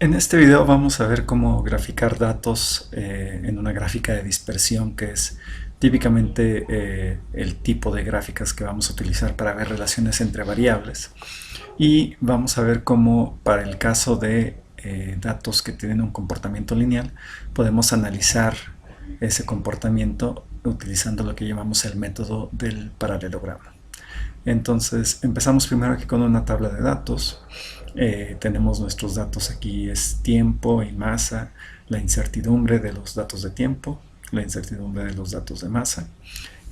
En este video vamos a ver cómo graficar datos en una gráfica de dispersión, que es típicamente el tipo de gráficas que vamos a utilizar para ver relaciones entre variables. Y vamos a ver cómo para el caso de datos que tienen un comportamiento lineal podemos analizar ese comportamiento utilizando lo que llamamos el método del paralelogramo. Entonces empezamos primero aquí con una tabla de datos. Tenemos nuestros datos aquí, es tiempo y masa, la incertidumbre de los datos de tiempo, la incertidumbre de los datos de masa.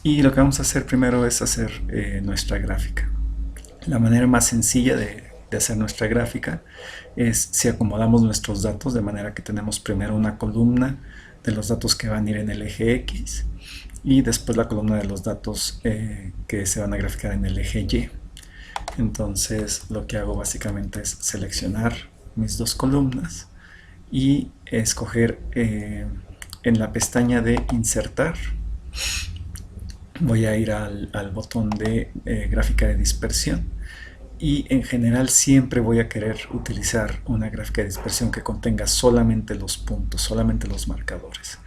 Y lo que vamos a hacer primero es hacer nuestra gráfica. La manera más sencilla de hacer nuestra gráfica es si acomodamos nuestros datos de manera que tenemos primero una columna de los datos que van a ir en el eje X y después la columna de los datos que se van a graficar en el eje Y. Entonces lo que hago básicamente es seleccionar mis dos columnas y escoger en la pestaña de insertar. Voy a ir al botón de gráfica de dispersión y en general siempre voy a querer utilizar una gráfica de dispersión que contenga solamente los puntos, solamente los marcadores.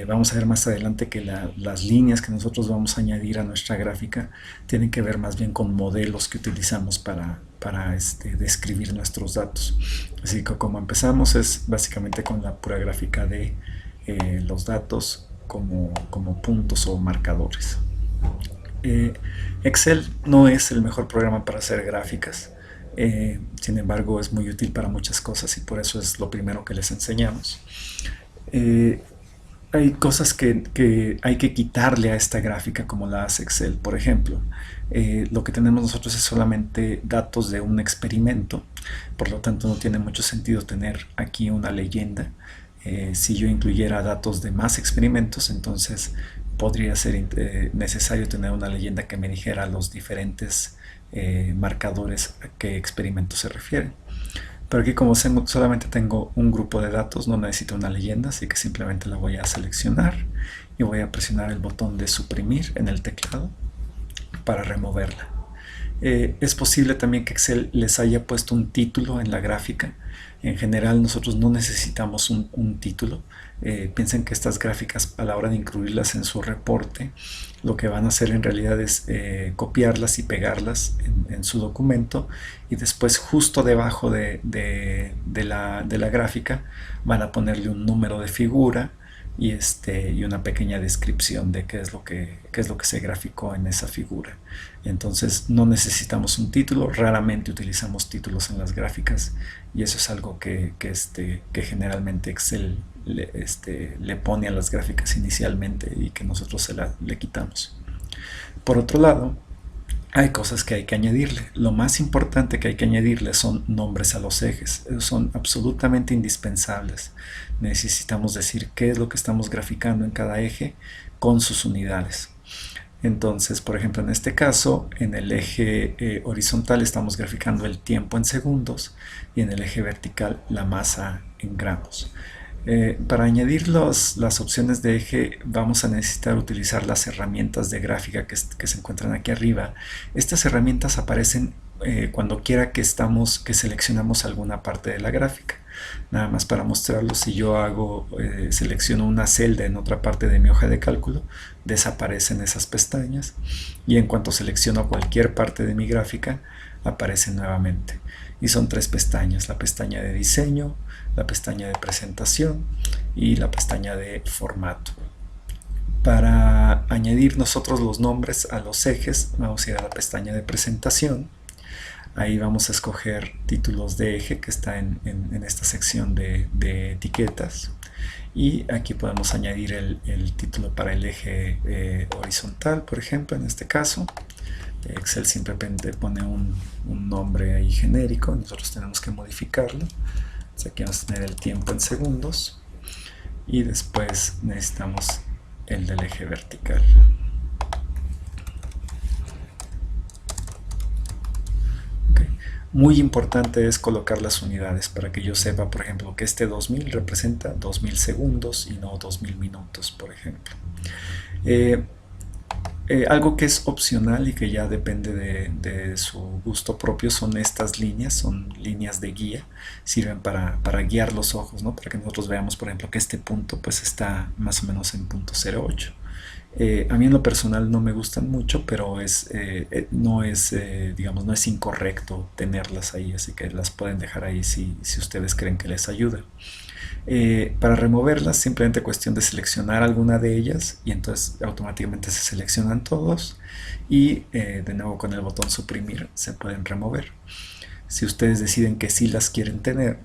Vamos a ver más adelante que las líneas que nosotros vamos a añadir a nuestra gráfica tienen que ver más bien con modelos que utilizamos para describir nuestros datos. Así que como empezamos es básicamente con la pura gráfica de los datos como puntos o marcadores. Excel no es el mejor programa para hacer gráficas, sin embargo es muy útil para muchas cosas y por eso es lo primero que les enseñamos. Hay cosas que hay que quitarle a esta gráfica como la hace Excel. Por ejemplo, lo que tenemos nosotros es solamente datos de un experimento, por lo tanto no tiene mucho sentido tener aquí una leyenda. Si yo incluyera datos de más experimentos, entonces podría ser necesario tener una leyenda que me dijera los diferentes marcadores a qué experimentos se refieren. Pero aquí como solamente tengo un grupo de datos, no necesito una leyenda, así que simplemente la voy a seleccionar y voy a presionar el botón de suprimir en el teclado para removerla. Es posible también que Excel les haya puesto un título en la gráfica. En general nosotros no necesitamos un título. Piensen que estas gráficas, a la hora de incluirlas en su reporte, lo que van a hacer en realidad es copiarlas y pegarlas en su documento, y después justo debajo de la gráfica van a ponerle un número de figura y una pequeña descripción de qué es lo que se graficó en esa figura. Entonces no necesitamos un título, raramente utilizamos títulos en las gráficas y eso es algo que generalmente Excel le pone a las gráficas inicialmente y que nosotros le quitamos. Por otro lado, hay cosas que hay que añadirle. Lo más importante que hay que añadirle son nombres a los ejes. Esos son absolutamente indispensables. Necesitamos decir qué es lo que estamos graficando en cada eje con sus unidades. Entonces, por ejemplo, en este caso, en el eje horizontal estamos graficando el tiempo en segundos y en el eje vertical la masa en gramos. Para añadir las opciones de eje vamos a necesitar utilizar las herramientas de gráfica que se encuentran aquí arriba. Estas herramientas aparecen cuando quiera que seleccionamos alguna parte de la gráfica. Nada más para mostrarlo, si yo selecciono una celda en otra parte de mi hoja de cálculo, desaparecen esas pestañas y en cuanto selecciono cualquier parte de mi gráfica aparecen nuevamente. Y son tres pestañas: la pestaña de diseño, la pestaña de presentación y la pestaña de formato. Para añadir nosotros los nombres a los ejes vamos a ir a la pestaña de presentación. Ahí vamos a escoger títulos de eje, que está en esta sección de etiquetas, y aquí podemos añadir el título para el eje horizontal, por ejemplo, en este caso. Excel simplemente pone un nombre ahí genérico, nosotros tenemos que modificarlo. Entonces aquí vamos a tener el tiempo en segundos y después necesitamos el del eje vertical. Muy importante es colocar las unidades para que yo sepa, por ejemplo, que este 2000 representa 2000 segundos y no 2000 minutos, por ejemplo. Algo que es opcional y que ya depende de su gusto propio son estas líneas, son líneas de guía, sirven para guiar los ojos, ¿no? Para que nosotros veamos, por ejemplo, que este punto pues está más o menos en punto 0,8. A mí en lo personal no me gustan mucho, pero no es, digamos, no es incorrecto tenerlas ahí, así que las pueden dejar ahí si ustedes creen que les ayuda. Para removerlas, simplemente cuestión de seleccionar alguna de ellas y entonces automáticamente se seleccionan todos y de nuevo con el botón suprimir se pueden remover. Si ustedes deciden que sí las quieren tener,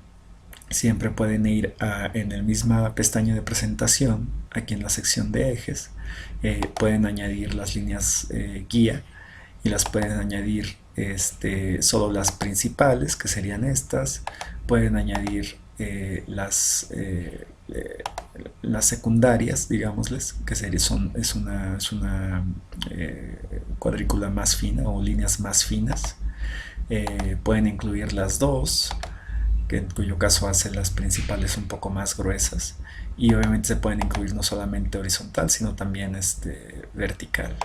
siempre pueden ir en la misma pestaña de presentación, aquí en la sección de ejes, pueden añadir las líneas guía y las pueden añadir solo las principales, que serían estas, pueden añadir las secundarias, digámosles, que es una cuadrícula más fina o líneas más finas. Pueden incluir las dos, que en cuyo caso hace las principales un poco más gruesas, y obviamente se pueden incluir no solamente horizontal sino también vertical,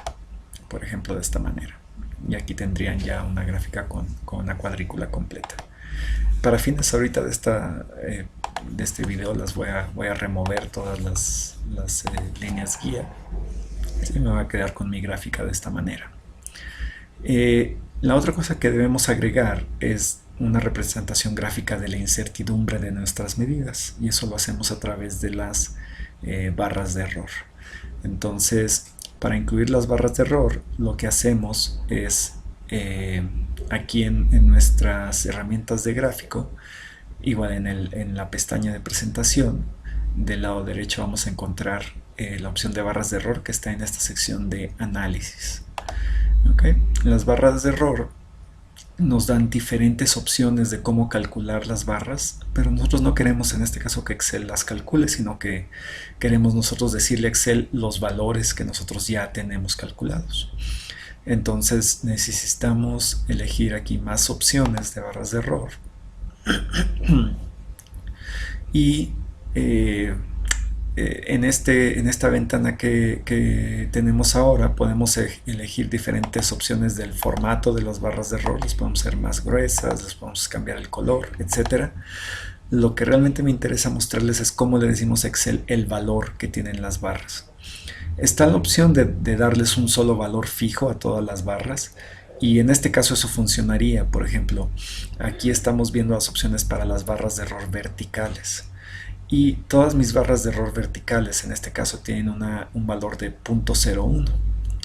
por ejemplo de esta manera, y aquí tendrían ya una gráfica con una cuadrícula completa. Para fines ahorita de este video voy a remover todas las líneas guía y me voy a quedar con mi gráfica de esta manera. La otra cosa que debemos agregar es una representación gráfica de la incertidumbre de nuestras medidas, y eso lo hacemos a través de las barras de error. Entonces, para incluir las barras de error, lo que hacemos es aquí en nuestras herramientas de gráfico, igual en la pestaña de presentación, del lado derecho vamos a encontrar la opción de barras de error, que está en esta sección de análisis. ¿Okay? Las barras de error nos dan diferentes opciones de cómo calcular las barras, pero nosotros no queremos en este caso que Excel las calcule, sino que queremos nosotros decirle a Excel los valores que nosotros ya tenemos calculados. Entonces necesitamos elegir aquí más opciones de barras de error y en esta ventana que tenemos ahora podemos elegir diferentes opciones del formato de las barras de error. Les podemos hacer más gruesas, les podemos cambiar el color, etc. Lo que realmente me interesa mostrarles es cómo le decimos a Excel el valor que tienen las barras. Está la opción de darles un solo valor fijo a todas las barras, y en este caso eso funcionaría. Por ejemplo, aquí estamos viendo las opciones para las barras de error verticales, y todas mis barras de error verticales en este caso tienen un valor de 0.01,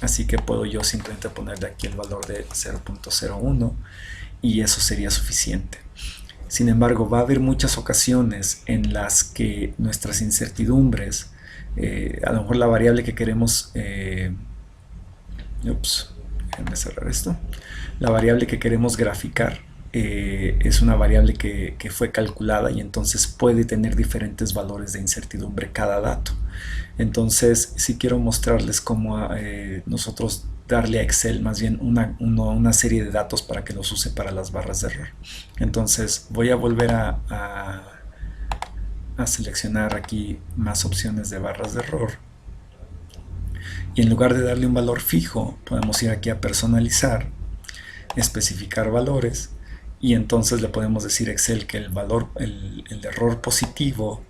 así que puedo yo simplemente ponerle aquí el valor de 0.01 y eso sería suficiente. Sin embargo, va a haber muchas ocasiones en las que nuestras incertidumbres, a lo mejor la variable que queremos, déjenme cerrar esto, la variable que queremos graficar es una variable que fue calculada, y entonces puede tener diferentes valores de incertidumbre cada dato. Entonces, si quiero mostrarles cómo nosotros darle a Excel más bien una serie de datos para que los use para las barras de error. Entonces voy a volver a seleccionar aquí más opciones de barras de error, y en lugar de darle un valor fijo podemos ir aquí a personalizar, especificar valores, y entonces le podemos decir a Excel que el error positivo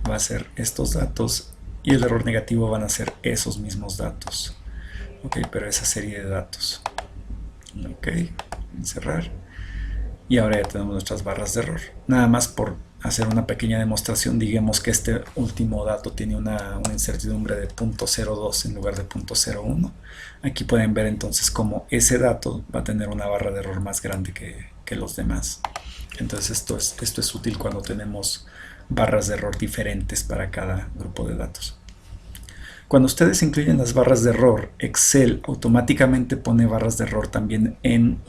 va a ser estos datos y el error negativo van a ser esos mismos datos. Ok, pero esa serie de datos. Ok, cerrar. Y ahora ya tenemos nuestras barras de error. Nada más por hacer una pequeña demostración, digamos que este último dato tiene una incertidumbre de 0.02 en lugar de 0.01. Aquí pueden ver entonces cómo ese dato va a tener una barra de error más grande que los demás. Entonces esto es útil cuando tenemos barras de error diferentes para cada grupo de datos. Cuando ustedes incluyen las barras de error, Excel automáticamente pone barras de error también en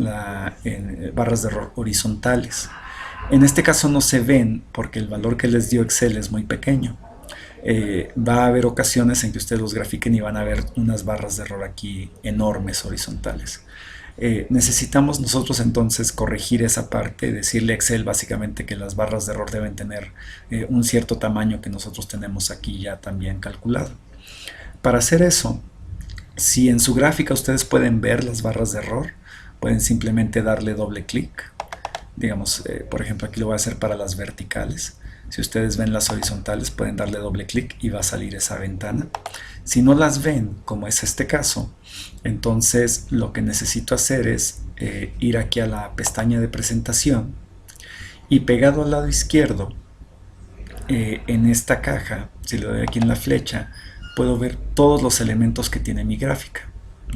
barras de error horizontales. En este caso no se ven porque el valor que les dio Excel es muy pequeño. Va a haber ocasiones en que ustedes los grafiquen y van a ver unas barras de error aquí enormes horizontales. Necesitamos nosotros entonces corregir esa parte, decirle a Excel básicamente que las barras de error deben tener un cierto tamaño que nosotros tenemos aquí ya también calculado. Para hacer eso, Si en su gráfica ustedes pueden ver las barras de error, pueden simplemente darle doble clic. Digamos, por ejemplo, aquí lo voy a hacer para las verticales. Si ustedes ven las horizontales, pueden darle doble clic y va a salir esa ventana. Si no las ven, como es este caso, entonces lo que necesito hacer es ir aquí a la pestaña de presentación y pegado al lado izquierdo, en esta caja, si le doy aquí en la flecha, puedo ver todos los elementos que tiene mi gráfica.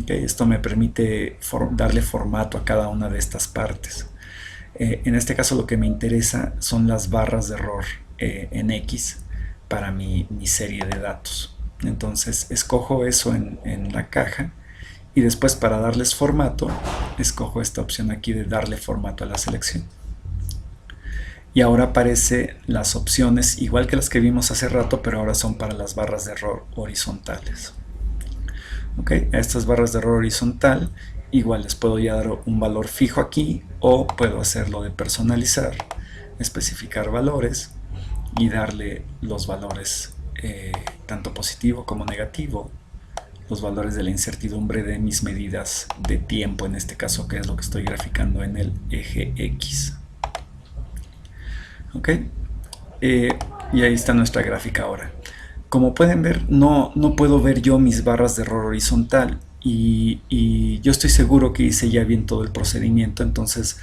¿Okay? Esto me permite darle formato a cada una de estas partes. En este caso lo que me interesa son las barras de error en X para mi serie de datos. Entonces escojo eso en la caja y después, para darles formato, escojo esta opción aquí de darle formato a la selección. Y ahora aparecen las opciones igual que las que vimos hace rato, pero ahora son para las barras de error horizontales. ¿Okay? A estas barras de error horizontal igual les puedo ya dar un valor fijo aquí, o puedo hacerlo de personalizar, especificar valores y darle los valores tanto positivo como negativo, los valores de la incertidumbre de mis medidas de tiempo, en este caso, que es lo que estoy graficando en el eje X. ¿Ok? Y ahí está nuestra gráfica ahora. Como pueden ver, no puedo ver yo mis barras de error horizontal, y yo estoy seguro que hice ya bien todo el procedimiento. Entonces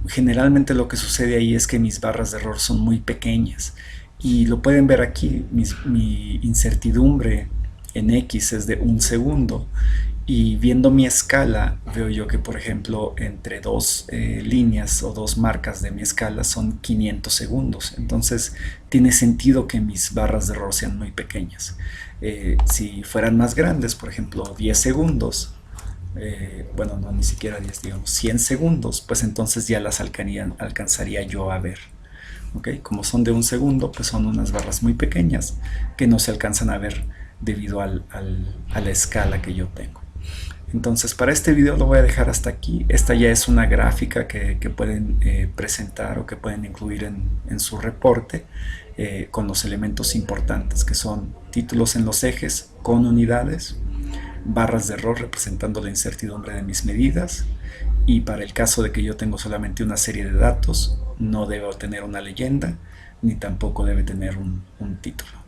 generalmente lo que sucede ahí es que mis barras de error son muy pequeñas, y lo pueden ver aquí. Mi incertidumbre en X es de 1 segundo, y viendo mi escala veo yo que, por ejemplo, entre dos líneas o dos marcas de mi escala son 500 segundos. Entonces tiene sentido que mis barras de error sean muy pequeñas. Si fueran más grandes, por ejemplo 10 segundos, bueno, no, ni siquiera 10, digamos 100 segundos, pues entonces ya las alcanzaría yo a ver. ¿Okay? Como son de 1 segundo, pues son unas barras muy pequeñas que no se alcanzan a ver debido a la escala que yo tengo. Entonces, para este video lo voy a dejar hasta aquí. Esta ya es una gráfica que pueden presentar o que pueden incluir en su reporte, con los elementos importantes, que son títulos en los ejes con unidades, barras de error representando la incertidumbre de mis medidas, y para el caso de que yo tengo solamente una serie de datos, no debo tener una leyenda ni tampoco debe tener un título.